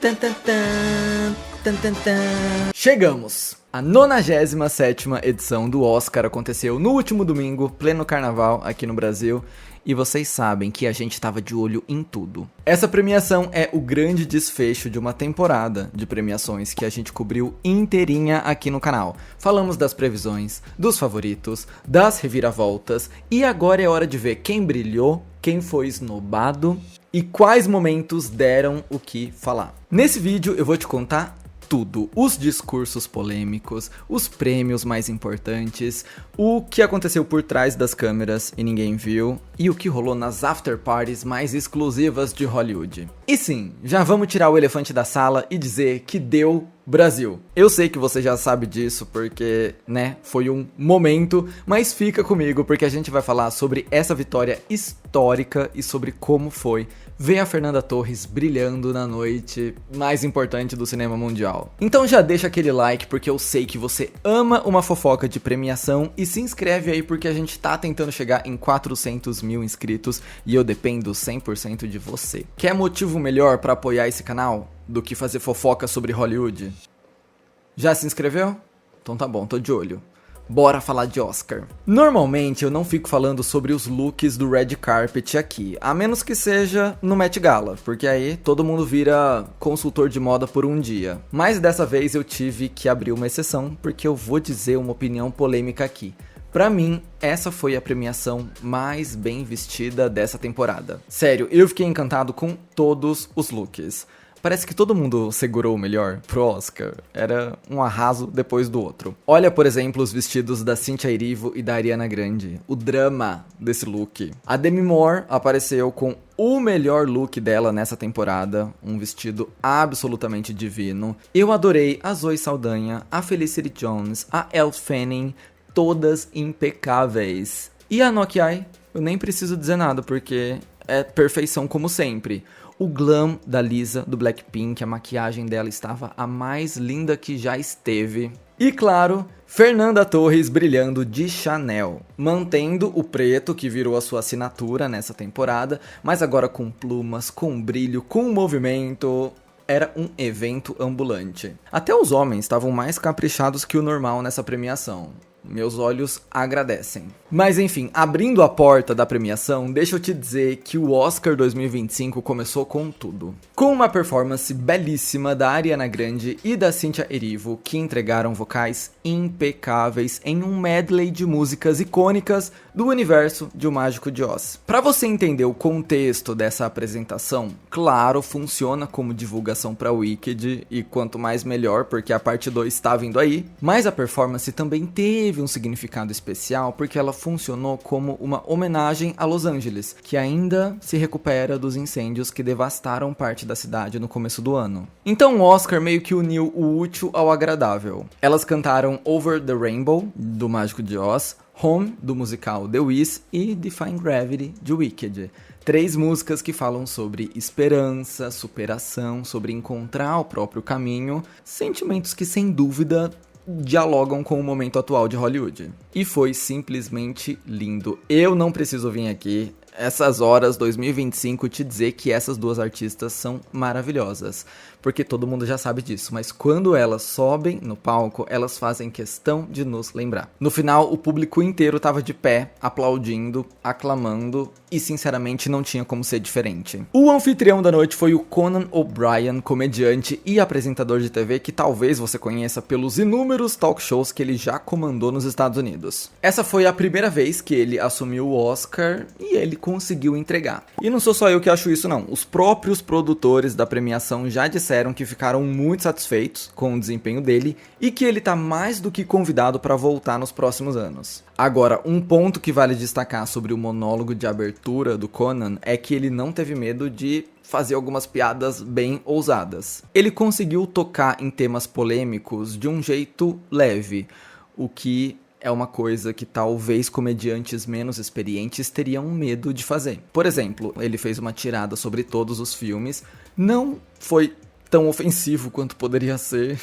Tan, tan, tan, tan, tan, tan. Chegamos! A 97ª edição do Oscar aconteceu no último domingo, pleno carnaval aqui no Brasil, e vocês sabem que a gente estava de olho em tudo. Essa premiação é o grande desfecho de uma temporada de premiações que a gente cobriu inteirinha aqui no canal. Falamos das previsões, dos favoritos, das reviravoltas, e agora é hora de ver quem brilhou, quem foi esnobado e quais momentos deram o que falar. Nesse vídeo eu vou te contar tudo, os discursos polêmicos, os prêmios mais importantes, o que aconteceu por trás das câmeras e ninguém viu, e o que rolou nas afterparties mais exclusivas de Hollywood. E sim, já vamos tirar o elefante da sala e dizer que deu Brasil. Eu sei que você já sabe disso porque, né, foi um momento, mas fica comigo porque a gente vai falar sobre essa vitória histórica e sobre como foi ver a Fernanda Torres brilhando na noite mais importante do cinema mundial. Então já deixa aquele like porque eu sei que você ama uma fofoca de premiação e se inscreve aí porque a gente tá tentando chegar em 400 mil inscritos e eu dependo 100% de você. Quer motivo melhor pra apoiar esse canal do que fazer fofoca sobre Hollywood? Já se inscreveu? Então tá bom, tô de olho. Bora falar de Oscar. Normalmente eu não fico falando sobre os looks do Red Carpet aqui, a menos que seja no Met Gala, porque aí todo mundo vira consultor de moda por um dia. Mas dessa vez eu tive que abrir uma exceção, porque eu vou dizer uma opinião polêmica aqui. Pra mim, essa foi a premiação mais bem vestida dessa temporada. Sério, eu fiquei encantado com todos os looks. Parece que todo mundo segurou o melhor pro Oscar. Era um arraso depois do outro. Olha, por exemplo, os vestidos da Cynthia Erivo e da Ariana Grande. O drama desse look. A Demi Moore apareceu com o melhor look dela nessa temporada. Um vestido absolutamente divino. Eu adorei a Zoe Saldanha, a Felicity Jones, a Elle Fanning. Todas impecáveis. E a Nok Ai, eu nem preciso dizer nada, porque é perfeição como sempre. O glam da Lisa, do Blackpink, a maquiagem dela estava a mais linda que já esteve. E claro, Fernanda Torres brilhando de Chanel, mantendo o preto que virou a sua assinatura nessa temporada, mas agora com plumas, com brilho, com movimento. Era um evento ambulante. Até os homens estavam mais caprichados que o normal nessa premiação. Meus olhos agradecem. Mas enfim, abrindo a porta da premiação, deixa eu te dizer que o Oscar 2025 começou com tudo. Com uma performance belíssima da Ariana Grande e da Cynthia Erivo, que entregaram vocais impecáveis em um medley de músicas icônicas do universo de O Mágico de Oz. Para você entender o contexto dessa apresentação, claro, funciona como divulgação para Wicked, e quanto mais melhor, porque a parte 2 está vindo aí, mas a performance também teve um significado especial porque ela funcionou como uma homenagem a Los Angeles, que ainda se recupera dos incêndios que devastaram parte da cidade no começo do ano. Então o Oscar meio que uniu o útil ao agradável. Elas cantaram Over the Rainbow, do Mágico de Oz, Home, do musical The Wiz, e Defying Gravity, de Wicked. 3 músicas que falam sobre esperança, superação, sobre encontrar o próprio caminho, sentimentos que sem dúvida dialogam com o momento atual de Hollywood. E foi simplesmente lindo. Eu não preciso vir aqui essas horas 2025 te dizer que essas duas artistas são maravilhosas, porque todo mundo já sabe disso, mas quando elas sobem no palco, elas fazem questão de nos lembrar. No final, o público inteiro estava de pé, aplaudindo, aclamando, e sinceramente não tinha como ser diferente. O anfitrião da noite foi o Conan O'Brien, comediante e apresentador de TV que talvez você conheça pelos inúmeros talk shows que ele já comandou nos Estados Unidos. Essa foi a primeira vez que ele assumiu o Oscar e ele conseguiu entregar. E não sou só eu que acho isso não, os próprios produtores da premiação já disseram que ficaram muito satisfeitos com o desempenho dele e que ele tá mais do que convidado para voltar nos próximos anos. Agora, um ponto que vale destacar sobre o monólogo de abertura do Conan é que ele não teve medo de fazer algumas piadas bem ousadas. Ele conseguiu tocar em temas polêmicos de um jeito leve, o que é uma coisa que talvez comediantes menos experientes teriam medo de fazer. Por exemplo, ele fez uma tirada sobre todos os filmes, não foi tão ofensivo quanto poderia ser,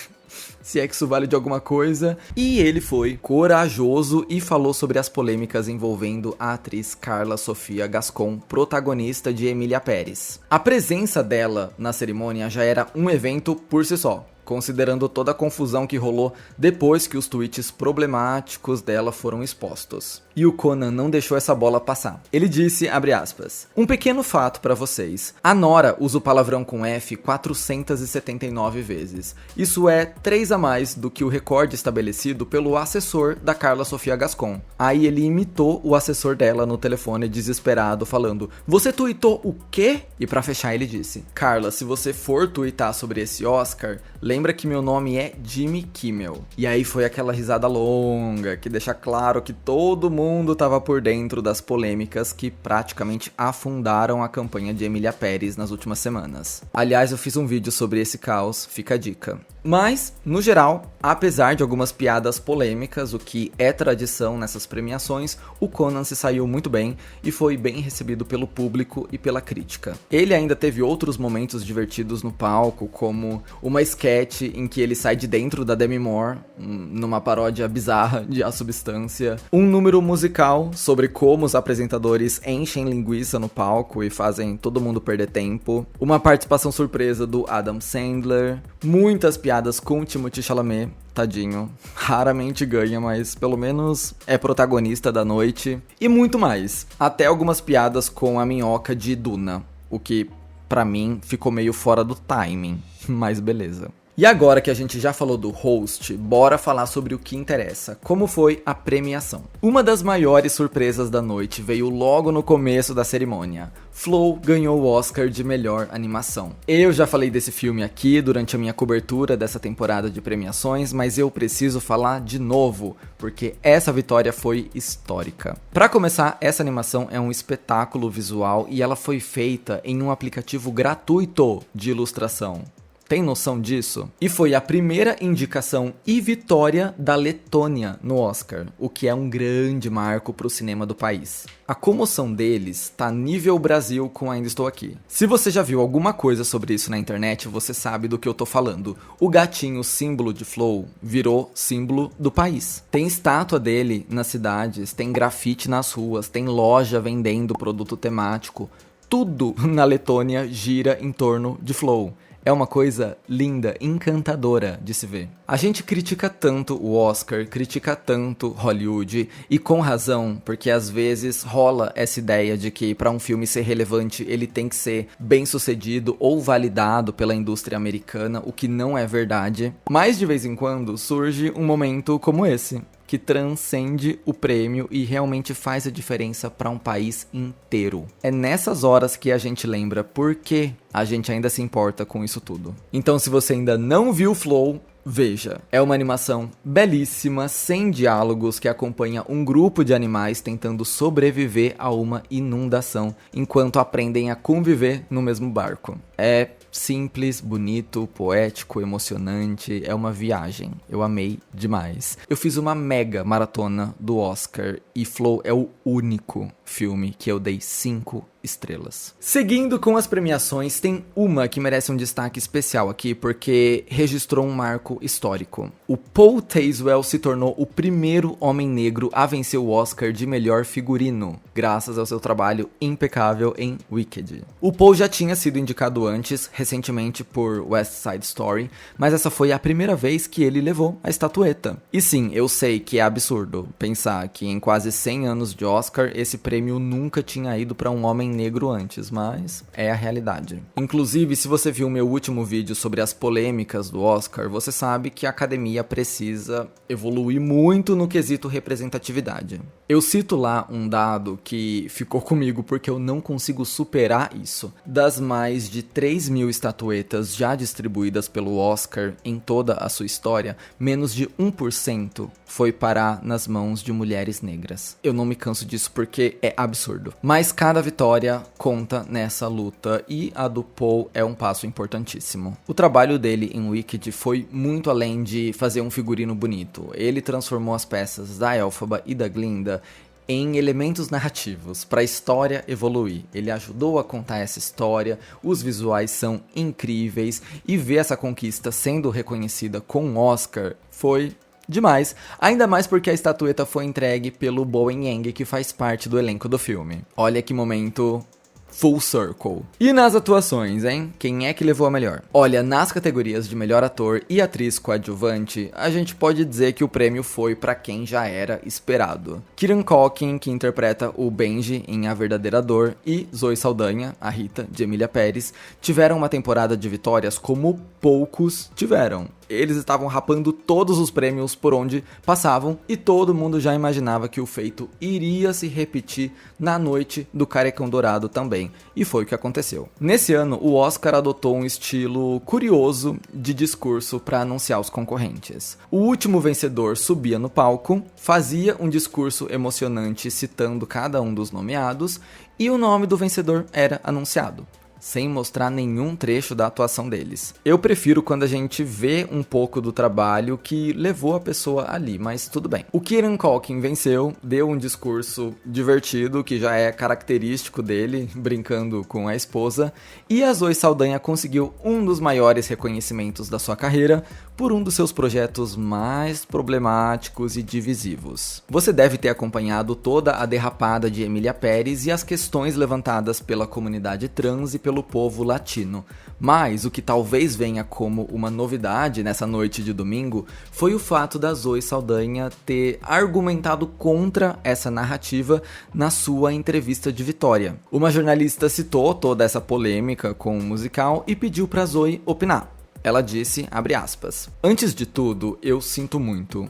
se é que isso vale de alguma coisa. E ele foi corajoso e falou sobre as polêmicas envolvendo a atriz Carla Sofia Gascon, protagonista de Emília Pérez. A presença dela na cerimônia já era um evento por si só, considerando toda a confusão que rolou depois que os tweets problemáticos dela foram expostos. E o Conan não deixou essa bola passar. Ele disse, abre aspas, um pequeno fato pra vocês. A Nora usa o palavrão com F 479 vezes. Isso é 3 a mais do que o recorde estabelecido pelo assessor da Carla Sofia Gascon. Aí ele imitou o assessor dela no telefone desesperado, falando, você tweetou o quê? E pra fechar ele disse, Carla, se você for tweetar sobre esse Oscar, lembra que meu nome é Jimmy Kimmel. E aí foi aquela risada longa, que deixa claro que todo mundo tava por dentro das polêmicas que praticamente afundaram a campanha de Emília Pérez nas últimas semanas. Aliás, eu fiz um vídeo sobre esse caos, fica a dica. Mas, no geral, apesar de algumas piadas polêmicas, o que é tradição nessas premiações, o Conan se saiu muito bem e foi bem recebido pelo público e pela crítica. Ele ainda teve outros momentos divertidos no palco, como uma sketch em que ele sai de dentro da Demi Moore, numa paródia bizarra de A Substância, um número musical sobre como os apresentadores enchem linguiça no palco e fazem todo mundo perder tempo, uma participação surpresa do Adam Sandler, muitas piadas com o Timothée Chalamet, tadinho, raramente ganha, mas pelo menos é protagonista da noite, e muito mais, até algumas piadas com a minhoca de Duna, o que pra mim ficou meio fora do timing, mas beleza. E agora que a gente já falou do host, bora falar sobre o que interessa, como foi a premiação. Uma das maiores surpresas da noite veio logo no começo da cerimônia. Flow ganhou o Oscar de melhor animação. Eu já falei desse filme aqui durante a minha cobertura dessa temporada de premiações, mas eu preciso falar de novo, porque essa vitória foi histórica. Para começar, essa animação é um espetáculo visual e ela foi feita em um aplicativo gratuito de ilustração. Tem noção disso? E foi a primeira indicação e vitória da Letônia no Oscar, o que é um grande marco para o cinema do país. A comoção deles tá nível Brasil com Ainda Estou Aqui. Se você já viu alguma coisa sobre isso na internet, você sabe do que eu tô falando. O gatinho símbolo de Flow virou símbolo do país. Tem estátua dele nas cidades, tem grafite nas ruas, tem loja vendendo produto temático. Tudo na Letônia gira em torno de Flow. É uma coisa linda, encantadora de se ver. A gente critica tanto o Oscar, critica tanto Hollywood, e com razão, porque às vezes rola essa ideia de que para um filme ser relevante ele tem que ser bem sucedido ou validado pela indústria americana, o que não é verdade. Mas de vez em quando surge um momento como esse, que transcende o prêmio e realmente faz a diferença para um país inteiro. É nessas horas que a gente lembra por que a gente ainda se importa com isso tudo. Então, se você ainda não viu Flow, veja. É uma animação belíssima, sem diálogos, que acompanha um grupo de animais tentando sobreviver a uma inundação, enquanto aprendem a conviver no mesmo barco. É simples, bonito, poético, emocionante, é uma viagem. Eu amei demais. Eu fiz uma mega maratona do Oscar e Flow é o único filme que eu dei 5 estrelas. Seguindo com as premiações, tem uma que merece um destaque especial aqui porque registrou um marco histórico. O Paul Tazewell se tornou o primeiro homem negro a vencer o Oscar de melhor figurino, graças ao seu trabalho impecável em Wicked. O Paul já tinha sido indicado antes, recentemente por West Side Story, mas essa foi a primeira vez que ele levou a estatueta. E sim, eu sei que é absurdo pensar que em quase 100 anos de Oscar, esse prêmio nunca tinha ido para um homem negro antes, mas é a realidade. Inclusive, se você viu meu último vídeo sobre as polêmicas do Oscar, você sabe que a academia precisa evoluir muito no quesito representatividade. Eu cito lá um dado que ficou comigo porque eu não consigo superar isso. Das mais de 3.000 estatuetas já distribuídas pelo Oscar em toda a sua história, menos de 1% foi parar nas mãos de mulheres negras. Eu não me canso disso porque é absurdo. Mas cada vitória conta nessa luta e a do Paul é um passo importantíssimo. O trabalho dele em Wicked foi muito além de fazer um figurino bonito. Ele transformou as peças da Elphaba e da Glinda em elementos narrativos para a história evoluir. Ele ajudou a contar essa história, os visuais são incríveis e ver essa conquista sendo reconhecida com um Oscar foi demais, ainda mais porque a estatueta foi entregue pelo Bowen Yang, que faz parte do elenco do filme. Olha que momento full circle. E nas atuações, hein? Quem é que levou a melhor? Olha, nas categorias de melhor ator e atriz coadjuvante, a gente pode dizer que o prêmio foi pra quem já era esperado. Kieran Culkin, que interpreta o Benji em A Verdadeira Dor, e Zoe Saldanha, a Rita, de Emília Pérez, tiveram uma temporada de vitórias como poucos tiveram. Eles estavam rapando todos os prêmios por onde passavam e todo mundo já imaginava que o feito iria se repetir na noite do Carecão Dourado também. E foi o que aconteceu. Nesse ano, o Oscar adotou um estilo curioso de discurso para anunciar os concorrentes. O último vencedor subia no palco, fazia um discurso emocionante citando cada um dos nomeados e o nome do vencedor era anunciado, sem mostrar nenhum trecho da atuação deles. Eu prefiro quando a gente vê um pouco do trabalho que levou a pessoa ali, mas tudo bem. O Kieran Culkin venceu, deu um discurso divertido, que já é característico dele, brincando com a esposa, e a Zoe Saldanha conseguiu um dos maiores reconhecimentos da sua carreira por um dos seus projetos mais problemáticos e divisivos. Você deve ter acompanhado toda a derrapada de Emília Pérez e as questões levantadas pela comunidade trans e pelo povo latino. Mas o que talvez venha como uma novidade nessa noite de domingo foi o fato da Zoe Saldanha ter argumentado contra essa narrativa na sua entrevista de vitória. Uma jornalista citou toda essa polêmica com o musical e pediu para Zoe opinar. Ela disse, abre aspas, antes de tudo, eu sinto muito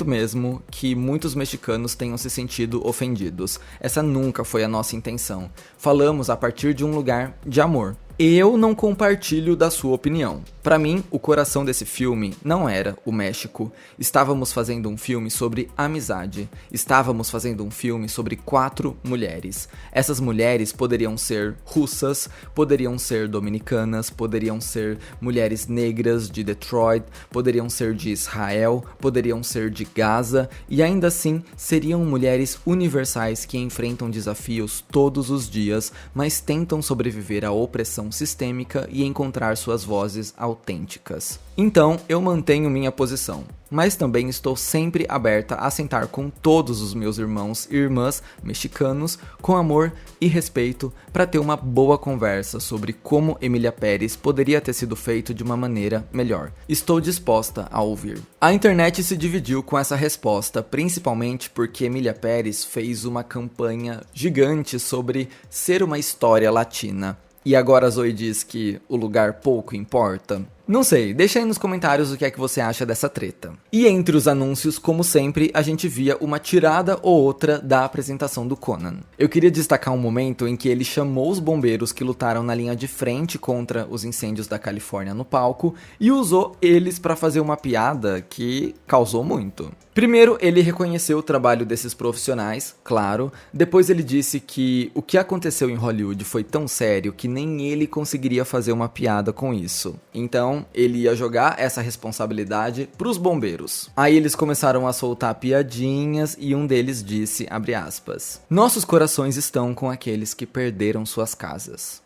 mesmo, que muitos mexicanos tenham se sentido ofendidos. Essa nunca foi a nossa intenção. Falamos a partir de um lugar de amor. Eu não compartilho da sua opinião. Para mim, o coração desse filme não era o México. Estávamos fazendo um filme sobre amizade. Estávamos fazendo um filme sobre 4 mulheres. Essas mulheres poderiam ser russas, poderiam ser dominicanas, poderiam ser mulheres negras de Detroit, poderiam ser de Israel, poderiam ser de Gaza, e ainda assim seriam mulheres universais que enfrentam desafios todos os dias, mas tentam sobreviver à opressão sistêmica e encontrar suas vozes autênticas. Então, eu mantenho minha posição, mas também estou sempre aberta a sentar com todos os meus irmãos e irmãs mexicanos com amor e respeito para ter uma boa conversa sobre como Emília Pérez poderia ter sido feito de uma maneira melhor. Estou disposta a ouvir. A internet se dividiu com essa resposta, principalmente porque Emília Pérez fez uma campanha gigante sobre ser uma história latina. E agora a Zoe diz que o lugar pouco importa? Não sei, deixa aí nos comentários o que é que você acha dessa treta. E entre os anúncios, como sempre, a gente via uma tirada ou outra da apresentação do Conan. Eu queria destacar um momento em que ele chamou os bombeiros que lutaram na linha de frente contra os incêndios da Califórnia no palco e usou eles para fazer uma piada que causou muito. Primeiro, ele reconheceu o trabalho desses profissionais, claro. Depois ele disse que o que aconteceu em Hollywood foi tão sério que nem ele conseguiria fazer uma piada com isso. Então, ele ia jogar essa responsabilidade pros bombeiros. Aí eles começaram a soltar piadinhas e um deles disse, abre aspas, nossos corações estão com aqueles que perderam suas casas.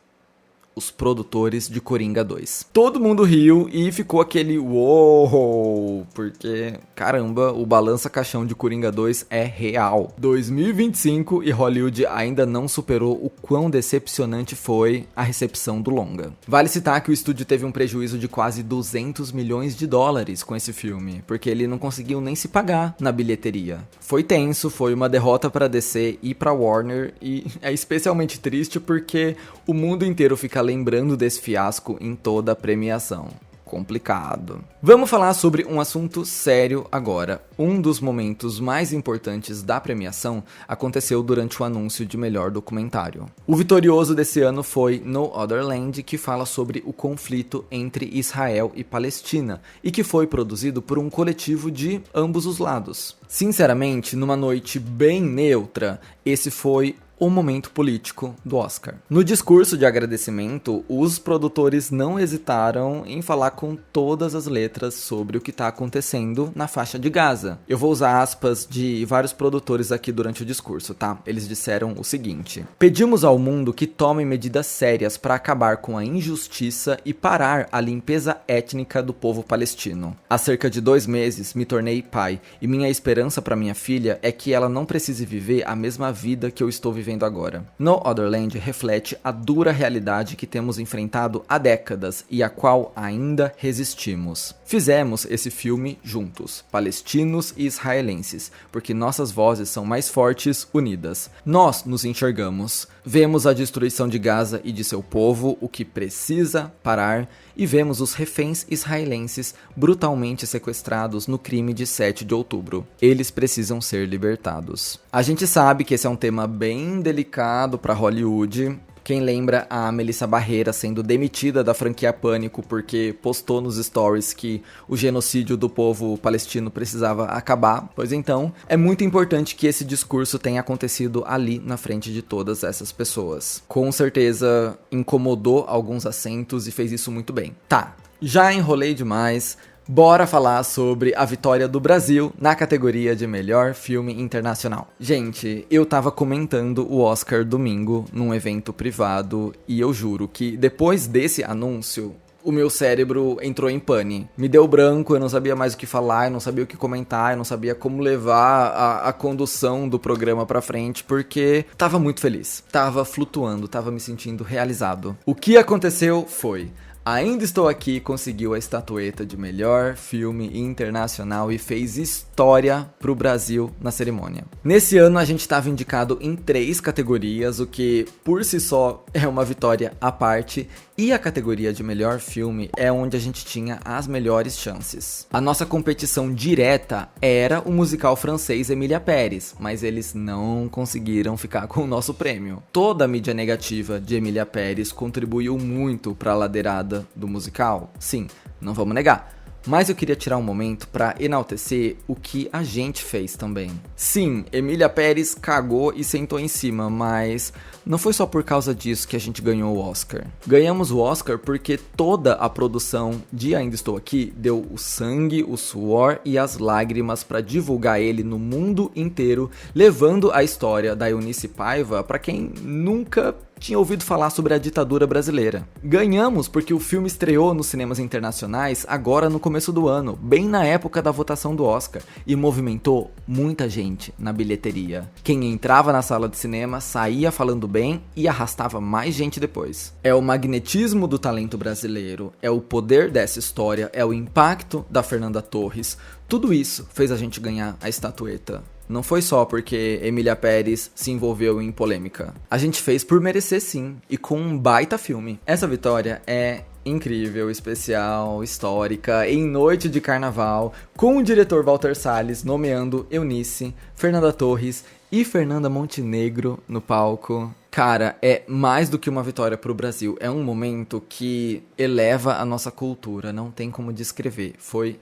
Os produtores de Coringa 2. Todo mundo riu e ficou aquele uou, porque, caramba, o balança-caixão de Coringa 2 é real. 2025 e Hollywood ainda não superou o quão decepcionante foi a recepção do longa. Vale citar que o estúdio teve um prejuízo de quase 200 milhões de dólares com esse filme, porque ele não conseguiu nem se pagar na bilheteria. Foi tenso, foi uma derrota para DC e para Warner, e é especialmente triste porque o mundo inteiro fica lembrando desse fiasco em toda a premiação. Complicado. Vamos falar sobre um assunto sério agora. Um dos momentos mais importantes da premiação aconteceu durante o anúncio de melhor documentário. O vitorioso desse ano foi No Other Land, que fala sobre o conflito entre Israel e Palestina e que foi produzido por um coletivo de ambos os lados. Sinceramente, numa noite bem neutra, esse foi o momento político do Oscar. No discurso de agradecimento, os produtores não hesitaram em falar com todas as letras sobre o que está acontecendo na faixa de Gaza. Eu vou usar aspas de vários produtores aqui durante o discurso, tá? Eles disseram o seguinte: pedimos ao mundo que tome medidas sérias para acabar com a injustiça e parar a limpeza étnica do povo palestino. Há cerca de 2 meses me tornei pai e minha esperança para minha filha é que ela não precise viver a mesma vida que eu estou vivendo agora. No Other Land reflete a dura realidade que temos enfrentado há décadas e a qual ainda resistimos. Fizemos esse filme juntos, palestinos e israelenses, porque nossas vozes são mais fortes unidas. Nós nos enxergamos, vemos a destruição de Gaza e de seu povo, o que precisa parar, e vemos os reféns israelenses brutalmente sequestrados no crime de 7 de outubro. Eles precisam ser libertados. A gente sabe que esse é um tema bem delicado para Hollywood. Quem lembra a Melissa Barrera sendo demitida da franquia Pânico porque postou nos stories que o genocídio do povo palestino precisava acabar? Pois então, é muito importante que esse discurso tenha acontecido ali na frente de todas essas pessoas. Com certeza incomodou alguns assentos e fez isso muito bem. Tá, já enrolei demais. Bora falar sobre a vitória do Brasil na categoria de melhor filme internacional. Gente, eu tava comentando o Oscar domingo num evento privado e eu juro que depois desse anúncio, o meu cérebro entrou em pane. Me deu branco, eu não sabia mais o que falar, eu não sabia o que comentar, eu não sabia como levar a condução do programa pra frente, porque tava muito feliz. Tava flutuando, tava me sentindo realizado. O que aconteceu foi: Ainda Estou Aqui conseguiu a estatueta de melhor filme internacional e fez história pro Brasil na cerimônia. Nesse ano a gente estava indicado em 3 categorias, o que por si só é uma vitória à parte, e a categoria de melhor filme é onde a gente tinha as melhores chances. A nossa competição direta era o musical francês Emilia Pérez, mas eles não conseguiram ficar com o nosso prêmio. Toda a mídia negativa de Emilia Pérez contribuiu muito para a ladeirada do musical. Sim, não vamos negar. Mas eu queria tirar um momento para enaltecer o que a gente fez também. Sim, Emilia Pérez cagou e sentou em cima, mas não foi só por causa disso que a gente ganhou o Oscar. Ganhamos o Oscar porque toda a produção de Ainda Estou Aqui deu o sangue, o suor e as lágrimas para divulgar ele no mundo inteiro, levando a história da Eunice Paiva para quem nunca tinha ouvido falar sobre a ditadura brasileira. Ganhamos porque o filme estreou nos cinemas internacionais agora no começo do ano, bem na época da votação do Oscar, e movimentou muita gente na bilheteria. Quem entrava na sala de cinema saía falando bem e arrastava mais gente depois. É o magnetismo do talento brasileiro, é o poder dessa história, é o impacto da Fernanda Torres. Tudo isso fez a gente ganhar a estatueta. Não foi só porque Emilia Pérez se envolveu em polêmica. A gente fez por merecer sim, e com um baita filme. Essa vitória é incrível, especial, histórica, em noite de carnaval, com o diretor Walter Salles nomeando Eunice, Fernanda Torres e Fernanda Montenegro no palco. Cara, é mais do que uma vitória pro Brasil. É um momento que eleva a nossa cultura, não tem como descrever. Foi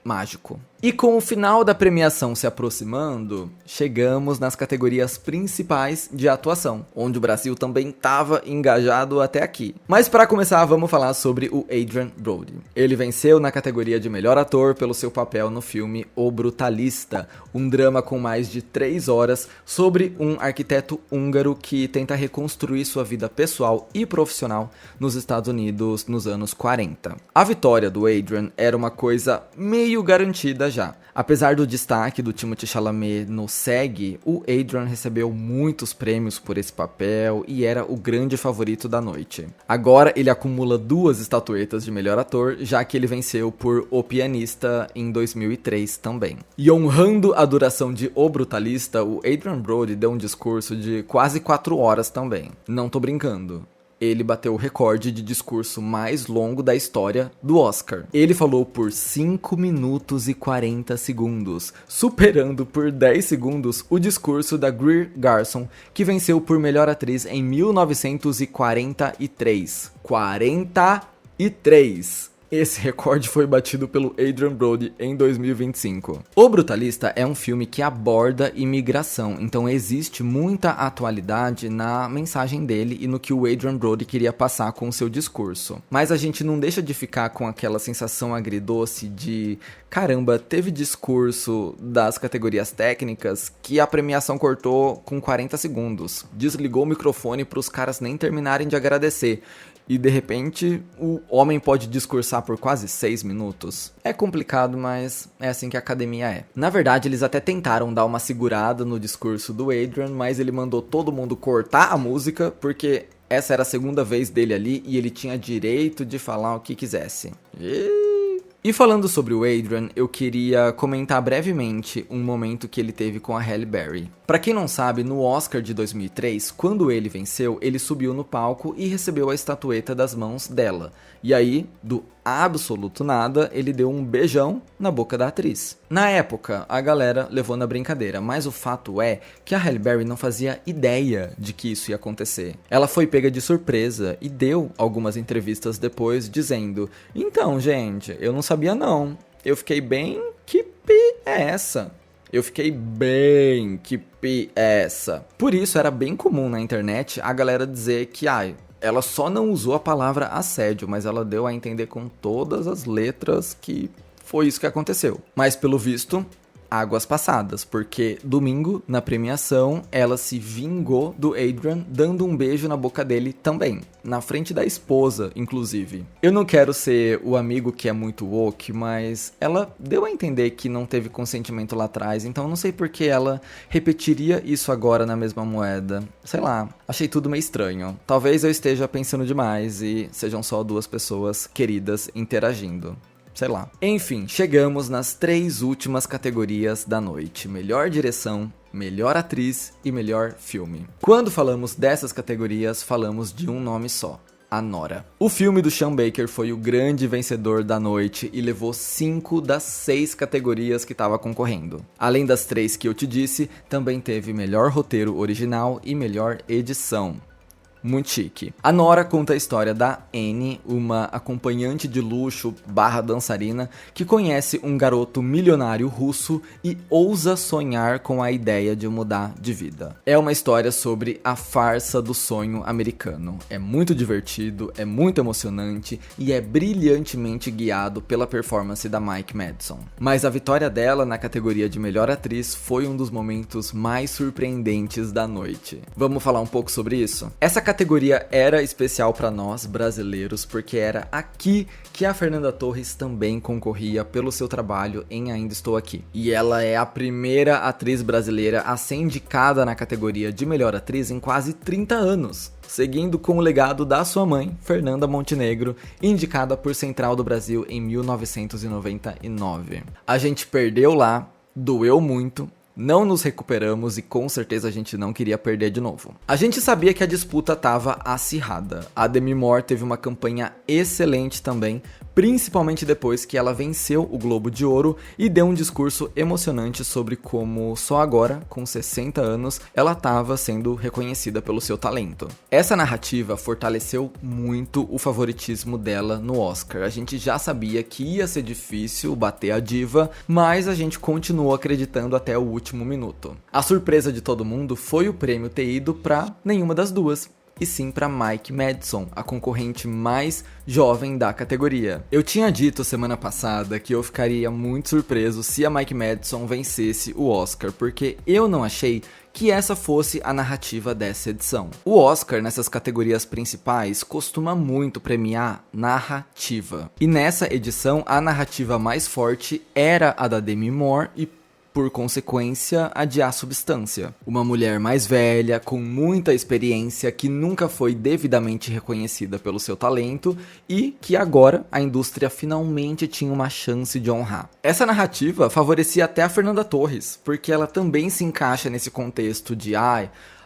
mágico. E com o final da premiação se aproximando, chegamos nas categorias principais de atuação, onde o Brasil também estava engajado até aqui. Mas para começar, vamos falar sobre o Adrien Brody. Ele venceu na categoria de melhor ator pelo seu papel no filme O Brutalista, um drama com mais de 3 horas sobre um arquiteto húngaro que tenta reconstruir sua vida pessoal e profissional nos Estados Unidos nos anos 40. A vitória do Adrien era uma coisa meio garantida já. Apesar do destaque do Timothée Chalamet no SEG, o Adrien recebeu muitos prêmios por esse papel e era o grande favorito da noite. Agora ele acumula 2 estatuetas de melhor ator, já que ele venceu por O Pianista em 2003 também. E honrando a duração de O Brutalista, o Adrien Brody deu um discurso de quase 4 horas também. Não tô brincando. Ele bateu o recorde de discurso mais longo da história do Oscar. Ele falou por 5 minutos e 40 segundos, superando por 10 segundos o discurso da Greer Garson, que venceu por melhor atriz em 1943. 43! esse recorde foi batido pelo Adrien Brody em 2025. O Brutalista é um filme que aborda imigração, então existe muita atualidade na mensagem dele e no que o Adrien Brody queria passar com o seu discurso. Mas a gente não deixa de ficar com aquela sensação agridoce de caramba, teve discurso das categorias técnicas que a premiação cortou com 40 segundos. Desligou o microfone para os caras nem terminarem de agradecer. E de repente, o homem pode discursar por quase 6 minutos. É complicado, mas é assim que a academia é. Na verdade, eles até tentaram dar uma segurada no discurso do Adrien, mas ele mandou todo mundo cortar a música, porque essa era a segunda vez dele ali e ele tinha direito de falar o que quisesse. E falando sobre o Adrien, eu queria comentar brevemente um momento que ele teve com a Halle Berry. Pra quem não sabe, no Oscar de 2003, quando ele venceu, ele subiu no palco e recebeu a estatueta das mãos dela. E aí, do absoluto nada, ele deu um beijão na boca da atriz. Na época, a galera levou na brincadeira, mas o fato é que a Halle Berry não fazia ideia de que isso ia acontecer. Ela foi pega de surpresa e deu algumas entrevistas depois dizendo: então, gente, eu não sabia não. Eu fiquei bem, que pi é essa? Eu fiquei bem, que pi é essa? Por isso era bem comum na internet a galera dizer que, ela só não usou a palavra assédio, mas ela deu a entender com todas as letras que foi isso que aconteceu. Mas pelo visto, águas passadas, porque domingo, na premiação, ela se vingou do Adrien, dando um beijo na boca dele também, na frente da esposa, inclusive. Eu não quero ser o amigo que é muito woke, mas ela deu a entender que não teve consentimento lá atrás, então não sei por que ela repetiria isso agora na mesma moeda. Sei lá, achei tudo meio estranho. Talvez eu esteja pensando demais e sejam só duas pessoas queridas interagindo. Sei lá. Enfim, chegamos nas 3 últimas categorias da noite: melhor direção, melhor atriz e melhor filme. Quando falamos dessas categorias, falamos de um nome só: Anora. O filme do Sean Baker foi o grande vencedor da noite e levou 5 das 6 categorias que estava concorrendo. Além das 3 que eu te disse, também teve melhor roteiro original e melhor edição. Muito chique. Anora conta a história da Annie, uma acompanhante de luxo / dançarina que conhece um garoto milionário russo e ousa sonhar com a ideia de mudar de vida. É uma história sobre a farsa do sonho americano. É muito divertido, é muito emocionante e é brilhantemente guiado pela performance da Mike Madison. Mas a vitória dela na categoria de melhor atriz foi um dos momentos mais surpreendentes da noite. Vamos falar um pouco sobre isso? Essa categoria era especial para nós brasileiros porque era aqui que a Fernanda Torres também concorria pelo seu trabalho em Ainda Estou Aqui. E ela é a primeira atriz brasileira a ser indicada na categoria de melhor atriz em quase 30 anos, seguindo com o legado da sua mãe, Fernanda Montenegro, indicada por Central do Brasil em 1999. A gente perdeu lá, doeu muito, não nos recuperamos e com certeza a gente não queria perder de novo. A gente sabia que a disputa estava acirrada. A Demi Moore teve uma campanha excelente também, principalmente depois que ela venceu o Globo de Ouro e deu um discurso emocionante sobre como só agora, com 60 anos, ela estava sendo reconhecida pelo seu talento. Essa narrativa fortaleceu muito o favoritismo dela no Oscar. A gente já sabia que ia ser difícil bater a diva, mas a gente continuou acreditando até o último minuto. A surpresa de todo mundo foi o prêmio ter ido para nenhuma das duas, e sim para Mike Madison, a concorrente mais jovem da categoria. Eu tinha dito semana passada que eu ficaria muito surpreso se a Mike Madison vencesse o Oscar, porque eu não achei que essa fosse a narrativa dessa edição. O Oscar, nessas categorias principais, costuma muito premiar narrativa. E nessa edição, a narrativa mais forte era a da Demi Moore e, por consequência, adiar substância. Uma mulher mais velha, com muita experiência, que nunca foi devidamente reconhecida pelo seu talento e que agora a indústria finalmente tinha uma chance de honrar. Essa narrativa favorecia até a Fernanda Torres, porque ela também se encaixa nesse contexto de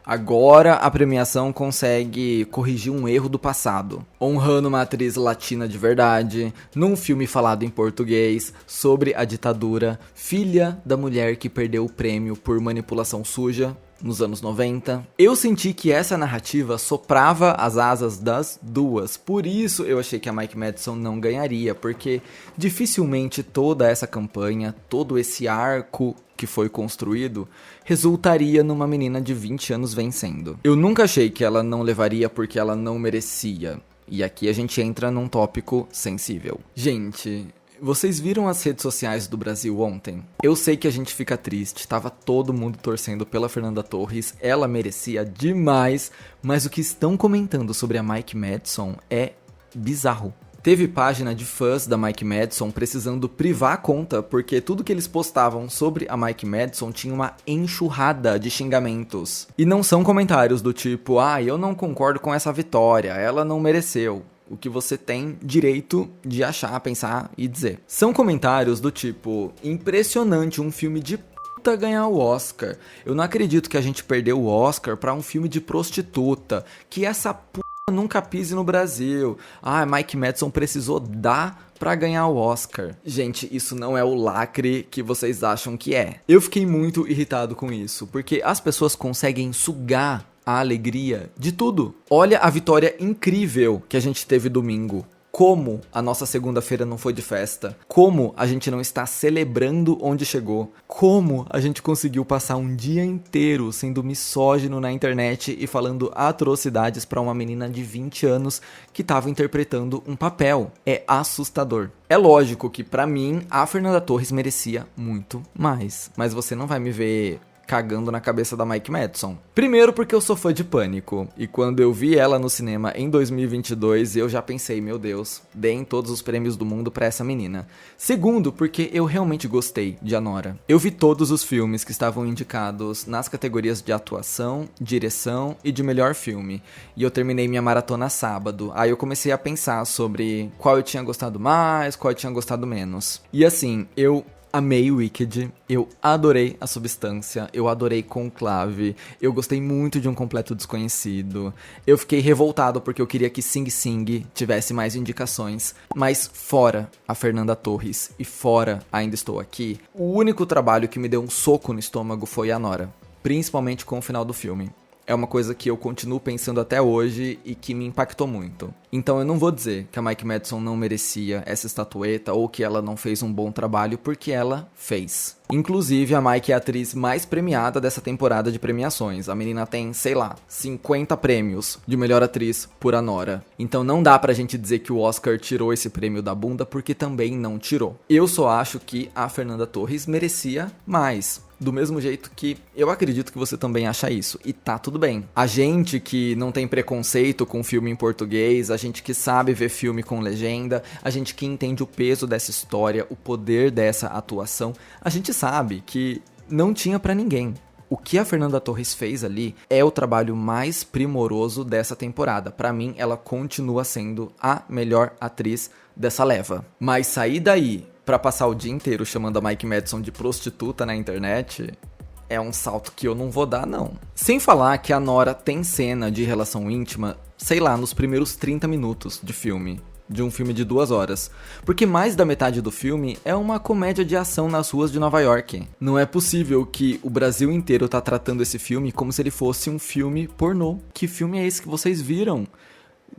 agora a premiação consegue corrigir um erro do passado, honrando uma atriz latina de verdade, num filme falado em português, sobre a ditadura, filha da mulher que perdeu o prêmio por manipulação suja. nos anos 90. Eu senti que essa narrativa soprava as asas das duas. Por isso eu achei que a Mike Madison não ganharia, porque dificilmente toda essa campanha, todo esse arco que foi construído, resultaria numa menina de 20 anos vencendo. Eu nunca achei que ela não levaria porque ela não merecia. E aqui a gente entra num tópico sensível. Gente, vocês viram as redes sociais do Brasil ontem? Eu sei que a gente fica triste, tava todo mundo torcendo pela Fernanda Torres, ela merecia demais, mas o que estão comentando sobre a Mike Madison é bizarro. Teve página de fãs da Mike Madison precisando privar a conta porque tudo que eles postavam sobre a Mike Madison tinha uma enxurrada de xingamentos. E não são comentários do tipo, eu não concordo com essa vitória, ela não mereceu. O que você tem direito de achar, pensar e dizer. São comentários do tipo, impressionante, um filme de puta ganhar o Oscar. Eu não acredito que a gente perdeu o Oscar pra um filme de prostituta. Que essa puta nunca pise no Brasil. Mike Madison precisou dar pra ganhar o Oscar. Gente, isso não é o lacre que vocês acham que é. Eu fiquei muito irritado com isso, porque as pessoas conseguem sugar a alegria de tudo. Olha a vitória incrível que a gente teve domingo. Como a nossa segunda-feira não foi de festa. Como a gente não está celebrando onde chegou. Como a gente conseguiu passar um dia inteiro sendo misógino na internet e falando atrocidades para uma menina de 20 anos que estava interpretando um papel. É assustador. É lógico que pra mim a Fernanda Torres merecia muito mais. Mas você não vai me ver cagando na cabeça da Mike Madison. Primeiro porque eu sou fã de Pânico, e quando eu vi ela no cinema em 2022, eu já pensei, meu Deus, deem todos os prêmios do mundo pra essa menina. Segundo, porque eu realmente gostei de Anora. Eu vi todos os filmes que estavam indicados nas categorias de atuação, direção e de melhor filme, e eu terminei minha maratona sábado. Aí eu comecei a pensar sobre qual eu tinha gostado mais, qual eu tinha gostado menos. E assim, eu amei Wicked, eu adorei A Substância, eu adorei Conclave, eu gostei muito de Um Completo Desconhecido, eu fiquei revoltado porque eu queria que Sing Sing tivesse mais indicações, mas fora a Fernanda Torres e fora Ainda Estou Aqui, o único trabalho que me deu um soco no estômago foi Anora, principalmente com o final do filme. É uma coisa que eu continuo pensando até hoje e que me impactou muito. Então eu não vou dizer que a Mike Madison não merecia essa estatueta ou que ela não fez um bom trabalho, porque ela fez. Inclusive, a Mike é a atriz mais premiada dessa temporada de premiações. A menina tem, 50 prêmios de melhor atriz por Anora. Então não dá pra gente dizer que o Oscar tirou esse prêmio da bunda, porque também não tirou. Eu só acho que a Fernanda Torres merecia mais. Do mesmo jeito que eu acredito que você também acha isso. E tá tudo bem. A gente que não tem preconceito com filme em português, a gente que sabe ver filme com legenda, a gente que entende o peso dessa história, o poder dessa atuação, a gente sabe que não tinha pra ninguém. O que a Fernanda Torres fez ali é o trabalho mais primoroso dessa temporada. Pra mim, ela continua sendo a melhor atriz dessa leva. Mas sair daí pra passar o dia inteiro chamando a Mike Madison de prostituta na internet é um salto que eu não vou dar, não. Sem falar que a Nora tem cena de relação íntima, nos primeiros 30 minutos de filme. De um filme de 2 horas. Porque mais da metade do filme é uma comédia de ação nas ruas de Nova York. Não é possível que o Brasil inteiro tá tratando esse filme como se ele fosse um filme pornô. Que filme é esse que vocês viram?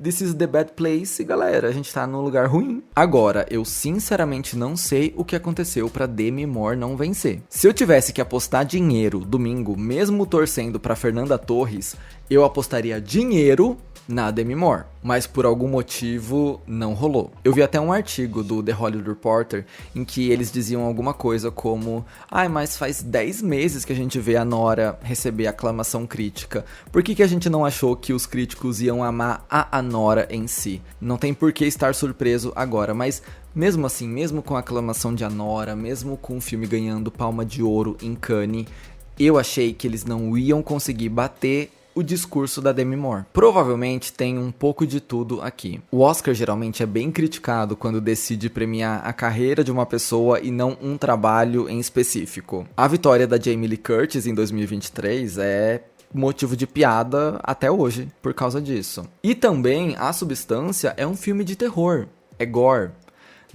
This is the bad place, galera, a gente tá num lugar ruim. Agora, eu sinceramente não sei o que aconteceu pra Demi Moore não vencer. Se eu tivesse que apostar dinheiro domingo, mesmo torcendo pra Fernanda Torres, eu apostaria dinheiro na Demi Moore, mas por algum motivo não rolou. Eu vi até um artigo do The Hollywood Reporter em que eles diziam alguma coisa como: mas faz 10 meses que a gente vê a Nora receber aclamação crítica. Por que a gente não achou que os críticos iam amar a Nora em si? Não tem por que estar surpreso agora, mas mesmo assim, mesmo com a aclamação de Anora, mesmo com o filme ganhando Palma de Ouro em Cannes, eu achei que eles não iam conseguir bater o discurso da Demi Moore. Provavelmente tem um pouco de tudo aqui. O Oscar geralmente é bem criticado quando decide premiar a carreira de uma pessoa e não um trabalho em específico. A vitória da Jamie Lee Curtis em 2023 é motivo de piada até hoje por causa disso. E também A Substância é um filme de terror, é gore.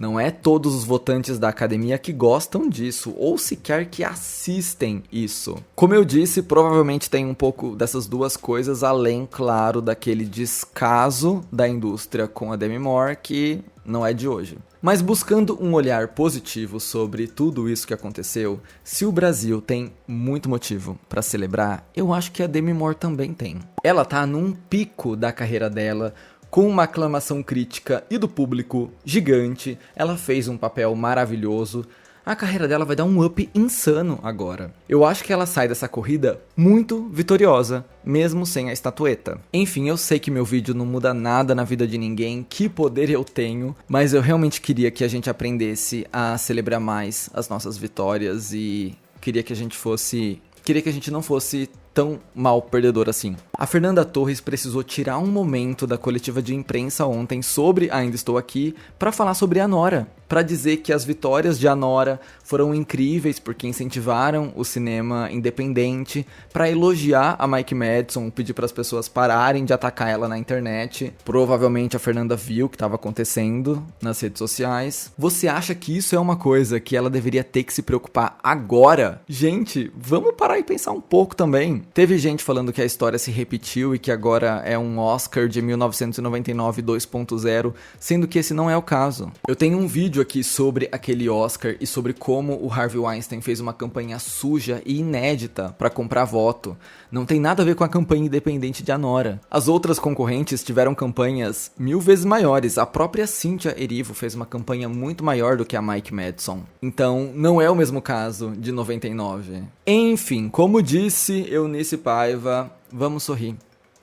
Não é todos os votantes da academia que gostam disso, ou sequer que assistem isso. Como eu disse, provavelmente tem um pouco dessas duas coisas, além, claro, daquele descaso da indústria com a Demi Moore, que não é de hoje. Mas buscando um olhar positivo sobre tudo isso que aconteceu, se o Brasil tem muito motivo para celebrar, eu acho que a Demi Moore também tem. Ela tá num pico da carreira dela, com uma aclamação crítica e do público gigante. Ela fez um papel maravilhoso. A carreira dela vai dar um up insano agora. Eu acho que ela sai dessa corrida muito vitoriosa, mesmo sem a estatueta. Enfim, eu sei que meu vídeo não muda nada na vida de ninguém, que poder eu tenho, mas eu realmente queria que a gente aprendesse a celebrar mais as nossas vitórias e queria que a gente não fosse tão mal perdedor assim. A Fernanda Torres precisou tirar um momento da coletiva de imprensa ontem sobre Ainda Estou Aqui para falar sobre a Nora, para dizer que as vitórias de Anora foram incríveis porque incentivaram o cinema independente, para elogiar a Mike Madison, pedir para as pessoas pararem de atacar ela na internet. Provavelmente a Fernanda viu o que estava acontecendo nas redes sociais. Você acha que isso é uma coisa que ela deveria ter que se preocupar agora? Gente, vamos parar e pensar um pouco também. Teve gente falando que a história se repetiu e que agora é um Oscar de 1999 2.0, sendo que esse não é o caso. Eu tenho um vídeo aqui sobre aquele Oscar e sobre como o Harvey Weinstein fez uma campanha suja e inédita para comprar voto. Não tem nada a ver com a campanha independente de Anora. As outras concorrentes tiveram campanhas 1000 vezes maiores. A própria Cynthia Erivo fez uma campanha muito maior do que a Mike Madison. Então, não é o mesmo caso de 99. Enfim, como disse Eunice Paiva, vamos sorrir.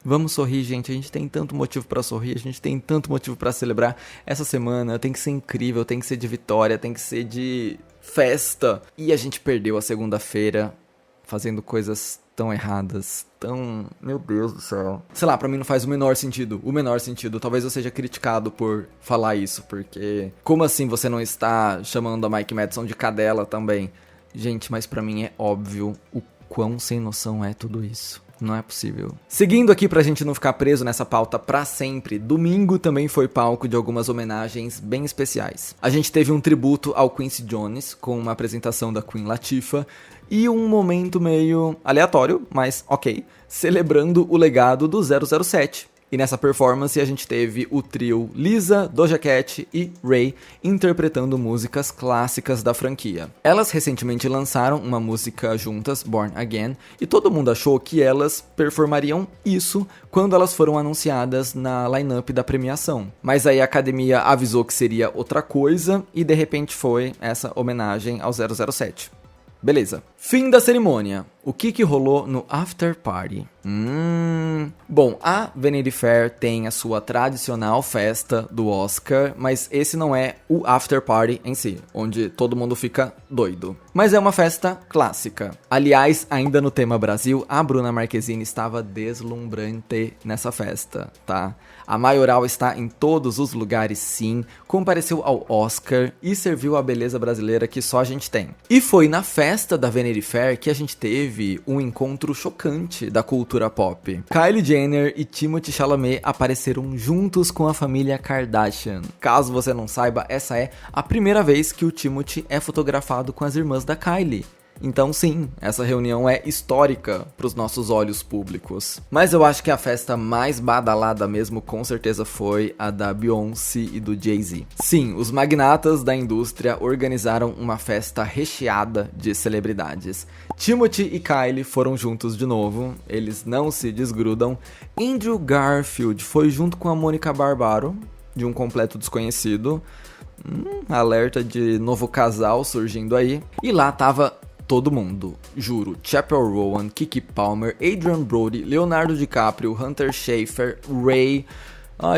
Vamos sorrir, gente. A gente tem tanto motivo pra sorrir, a gente tem tanto motivo pra celebrar. Essa semana tem que ser incrível, tem que ser de vitória, tem que ser de festa. E a gente perdeu a segunda-feira fazendo coisas tão erradas, tão... Meu Deus do céu. Sei lá, pra mim não faz o menor sentido. O menor sentido. Talvez eu seja criticado por falar isso, porque... Como assim você não está chamando a Mike Madison de cadela também? Gente, mas pra mim é óbvio o quão sem noção é tudo isso. Não é possível. Seguindo aqui pra gente não ficar preso nessa pauta pra sempre, domingo também foi palco de algumas homenagens bem especiais. A gente teve um tributo ao Quincy Jones, com uma apresentação da Queen Latifah, e um momento meio aleatório, mas ok, celebrando o legado do 007. E nessa performance a gente teve o trio Lisa, Doja Cat e Ray interpretando músicas clássicas da franquia. Elas recentemente lançaram uma música juntas, Born Again, e todo mundo achou que elas performariam isso quando elas foram anunciadas na line-up da premiação. Mas aí a academia avisou que seria outra coisa e de repente foi essa homenagem ao 007. Beleza. Fim da cerimônia. O que rolou no After Party? Bom, a Vanity Fair tem a sua tradicional festa do Oscar, mas esse não é o After Party em si, onde todo mundo fica doido. Mas é uma festa clássica. Aliás, ainda no tema Brasil, a Bruna Marquezine estava deslumbrante nessa festa, tá? A Maioral está em todos os lugares sim, compareceu ao Oscar e serviu a beleza brasileira que só a gente tem. E foi na festa da Vanity Fair que a gente teve um encontro chocante da cultura pop. Kylie Jenner e Timothée Chalamet apareceram juntos com a família Kardashian. Caso você não saiba, essa é a primeira vez que o Timothée é fotografado com as irmãs da Kylie. Então sim, essa reunião é histórica para os nossos olhos públicos. Mas eu acho que a festa mais badalada mesmo com certeza foi a da Beyoncé e do Jay-Z. Sim, os magnatas da indústria organizaram uma festa recheada de celebridades. Timothée e Kylie foram juntos de novo, eles não se desgrudam. Andrew Garfield foi junto com a Mônica Barbaro, de Um Completo Desconhecido. Alerta de novo casal surgindo aí. E lá tava todo mundo, juro. Chappell Rowan, Keke Palmer, Adrien Brody, Leonardo DiCaprio, Hunter Schafer, Ray.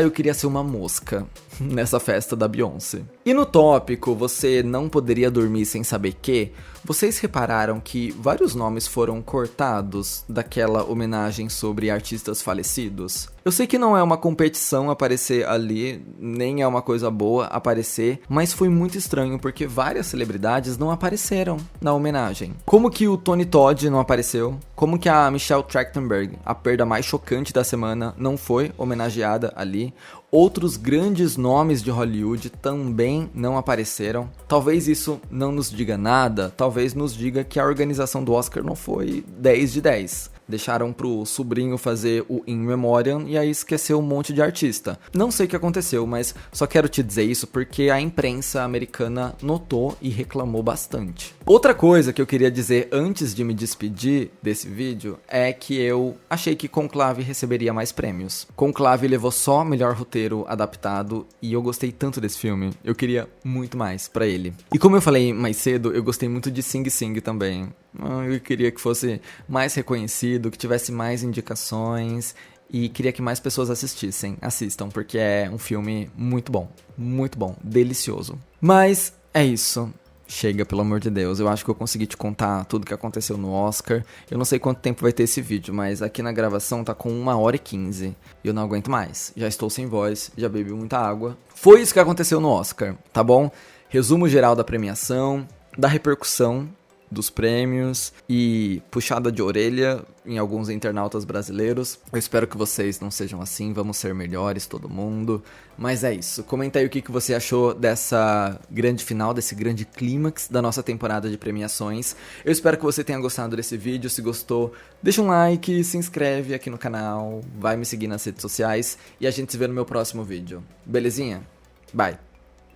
Eu queria ser uma mosca nessa festa da Beyoncé. E no tópico, você não poderia dormir sem saber que... Vocês repararam que vários nomes foram cortados daquela homenagem sobre artistas falecidos? Eu sei que não é uma competição aparecer ali, nem é uma coisa boa aparecer, mas foi muito estranho porque várias celebridades não apareceram na homenagem. Como que o Tony Todd não apareceu? Como que a Michelle Trachtenberg, a perda mais chocante da semana, não foi homenageada ali? Outros grandes nomes de Hollywood também não apareceram. Talvez isso não nos diga nada, talvez nos diga que a organização do Oscar não foi 10 de 10. Deixaram pro sobrinho fazer o In Memoriam e aí esqueceu um monte de artista. Não sei o que aconteceu, mas só quero te dizer isso porque a imprensa americana notou e reclamou bastante. Outra coisa que eu queria dizer antes de me despedir desse vídeo é que eu achei que Conclave receberia mais prêmios. Conclave levou só melhor roteiro adaptado e eu gostei tanto desse filme, eu queria muito mais pra ele. E como eu falei mais cedo, eu gostei muito de Sing Sing também. Eu queria que fosse mais reconhecido, que tivesse mais indicações e queria que mais pessoas assistam, porque é um filme muito bom, delicioso. Mas é isso. Chega, pelo amor de Deus. Eu acho que eu consegui te contar tudo que aconteceu no Oscar. Eu não sei quanto tempo vai ter esse vídeo, mas aqui na gravação tá com 1h15. E eu não aguento mais. Já estou sem voz, já bebi muita água. Foi isso que aconteceu no Oscar, tá bom? Resumo geral da premiação, da repercussão dos prêmios e puxada de orelha em alguns internautas brasileiros. Eu espero que vocês não sejam assim, vamos ser melhores todo mundo. Mas é isso, comenta aí o que você achou dessa grande final, desse grande clímax da nossa temporada de premiações. Eu espero que você tenha gostado desse vídeo, se gostou, deixa um like, se inscreve aqui no canal, vai me seguir nas redes sociais e a gente se vê no meu próximo vídeo. Belezinha? Bye!